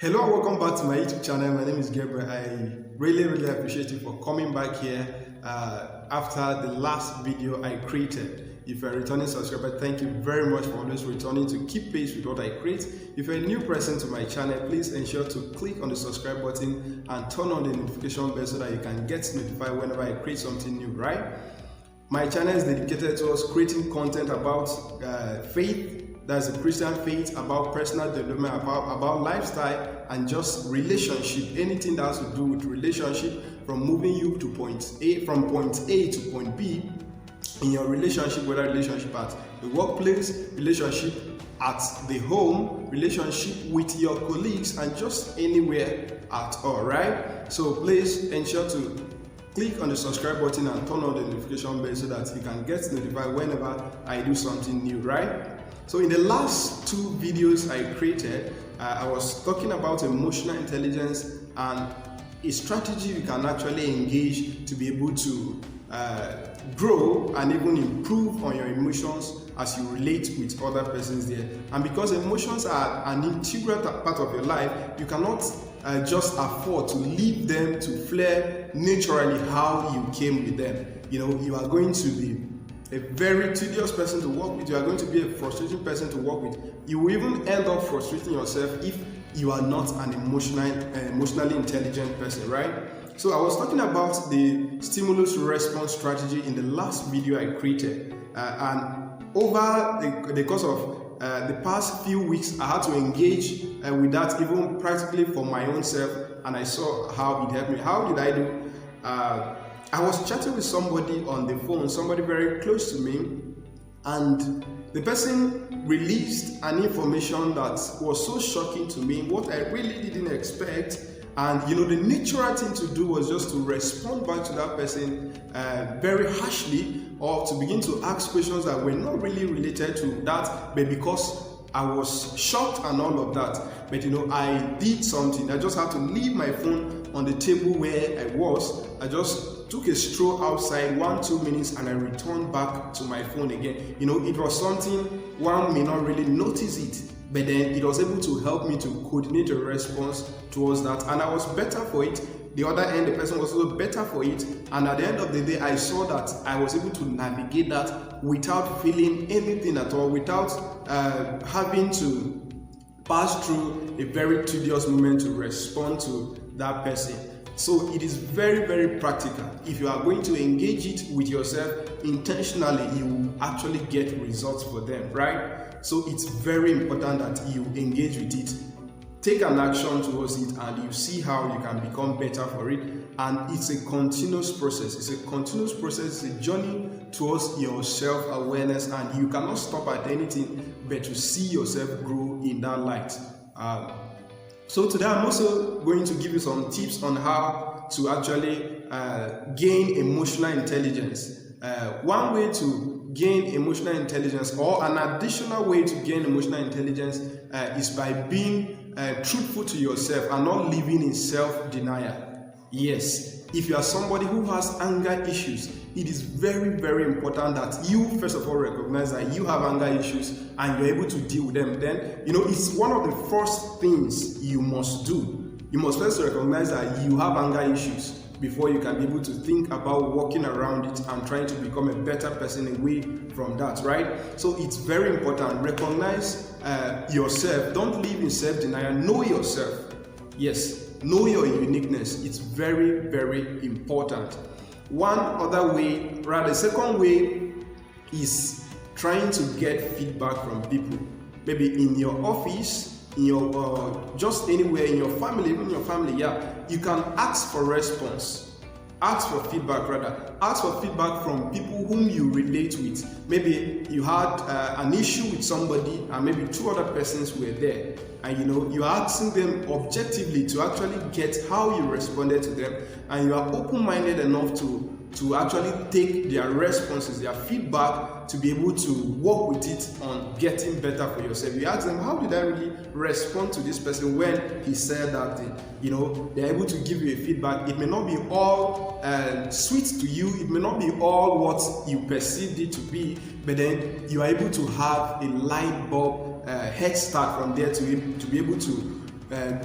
Hello and welcome back to my YouTube channel. My name is Gabriel. I really appreciate you for coming back here after the last video I created. If you're a returning subscriber, thank you very much for always returning to keep pace with what I create. If you're a new person to my channel, please ensure to click on the subscribe button and turn on the notification bell so that you can get notified whenever I create something new, right? My channel is dedicated to us creating content about faith. That's the Christian faith, about personal development, about lifestyle, and just relationship. Anything that has to do with relationship, from moving you to point A to point B in your relationship, whether relationship at the workplace, relationship at the home, relationship with your colleagues, and just anywhere at all, right? So please ensure to click on the subscribe button and turn on the notification bell so that you can get notified whenever I do something new, right? So in the last two videos I created, I was talking about emotional intelligence and a strategy you can actually engage to be able to grow and even improve on your emotions as you relate with other persons there. And because emotions are an integral part of your life, you cannot just afford to leave them to flare naturally how you came with them. You know, you are going to be a very tedious person to work with. You are going to be a frustrating person to work with. You will even end up frustrating yourself if you are not an emotionally intelligent person, right? So I was talking about the stimulus response strategy in the last video I created, and over the course of the past few weeks, I had to engage with that even practically for my own self, and I saw how it helped me. How did I do? I was chatting with somebody on the phone, somebody very close to me, and the person released an information that was so shocking to me, what I really didn't expect. And you know, the natural thing to do was just to respond back to that person very harshly, or to begin to ask questions that were not really related to that, but because I was shocked and all of that. But you know, I did something. I just had to leave my phone on the table where I was. I just took a stroll outside 1-2 minutes and I returned back to my phone again. You know, it was something one may not really notice it, but then it was able to help me to coordinate a response towards that, and I was better for it. The other end, the person was also better for it, and at the end of the day, I saw that I was able to navigate that without feeling anything at all, without having to pass through a very tedious moment to respond to that person. So it is very practical. If you are going to engage it with yourself intentionally, you will actually get results for them, right? So it's very important that you engage with it, take an action towards it, and you see how you can become better for it. And it's a continuous process. It's a continuous process. It's a journey towards your self-awareness, and you cannot stop at anything but to see yourself grow in that light. So today I'm also going to give you some tips on how to actually gain emotional intelligence. One way to gain emotional intelligence, or an additional way to gain emotional intelligence, is by being truthful to yourself and not living in self-denial. Yes, if you are somebody who has anger issues, it is very important that you first of all recognize that you have anger issues and you're able to deal with them. Then, you know, it's one of the first things you must do. You must first recognize that you have anger issues before you can be able to think about working around it and trying to become a better person away from that, right? So it's very important. Recognize yourself. Don't live in self-denial. Know yourself. Yes, know your uniqueness. It's very important. One other way, rather, the second way is trying to get feedback from people. Maybe in your office, in your just anywhere, in your family, even your family, yeah, you can ask for response. Ask for feedback, rather. Ask for feedback from people whom you relate with. Maybe you had an issue with somebody, and maybe 2 other persons were there, and you know, you're asking them objectively to actually get how you responded to them, and you are open-minded enough to actually take their responses, their feedback, to be able to work with it on getting better for yourself. You ask them, how did I really respond to this person when he said that thing? You know, they're able to give you a feedback. It may not be all sweet to you, it may not be all what you perceived it to be, but then you are able to have a light bulb head start from there to be able to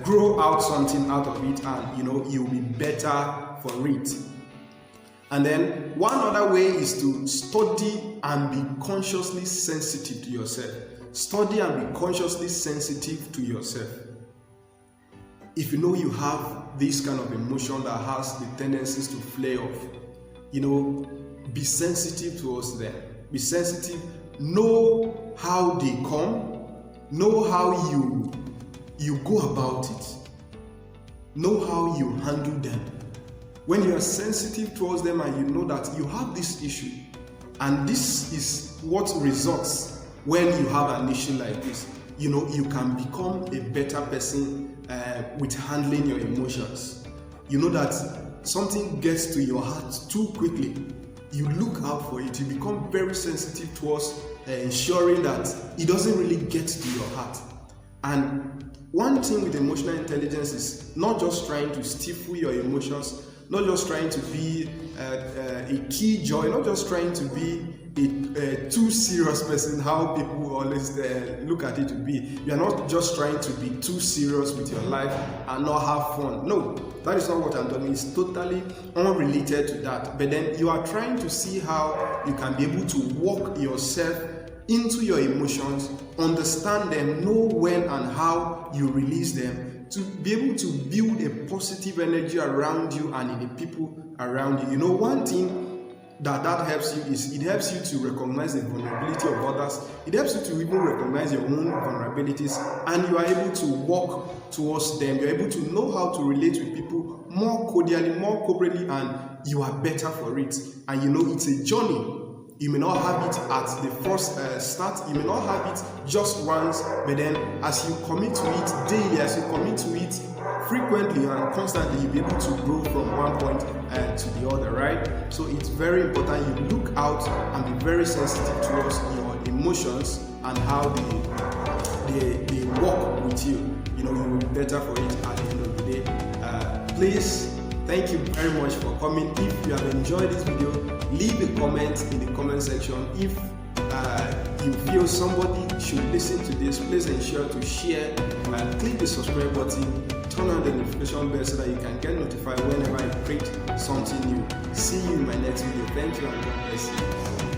grow out something out of it, and you'll be better for it. And then one other way is to study and be consciously sensitive to yourself. Study and be consciously sensitive to yourself. If you know you have this kind of emotion that has the tendencies to flare off, be sensitive towards them. Be sensitive. Know how they come. Know how you go about it. Know how you handle them. When you are sensitive towards them and you know that you have this issue, and this is what results when you have an issue like this, you can become a better person with handling your emotions. You know that something gets to your heart too quickly, you look out for it. You become very sensitive towards ensuring that it doesn't really get to your heart. And one thing with emotional intelligence is not just trying to stifle your emotions, not just trying to be a killjoy, not just trying to be a too serious person, how people always look at it to be. You are not just trying to be too serious with your life and not have fun. No, that is not what I'm doing. It's totally unrelated to that. But then you are trying to see how you can be able to walk yourself into your emotions, understand them, know when and how you release them, to be able to build a positive energy around you and in the people around you. One thing that helps you is it helps you to recognize the vulnerability of others. It helps you to even recognize your own vulnerabilities, and you are able to walk towards them. You're able to know how to relate with people more cordially, more corporately, and you are better for it. And it's a journey. You may not have it at the first start. You may not have it just once, but then as you commit to it daily, as you commit to it frequently and constantly, you'll be able to grow from one point to the other, right? So it's very important you look out and be very sensitive towards your emotions and how they work with you. You will be better for it at the end of the day. Please, thank you very much for coming. If you have enjoyed this video, leave a comment in the comment section. If you feel somebody should listen to this, please ensure to share and click the subscribe button, turn on the notification bell so that you can get notified whenever I create something new. See you in my next video. Thank you and God bless you.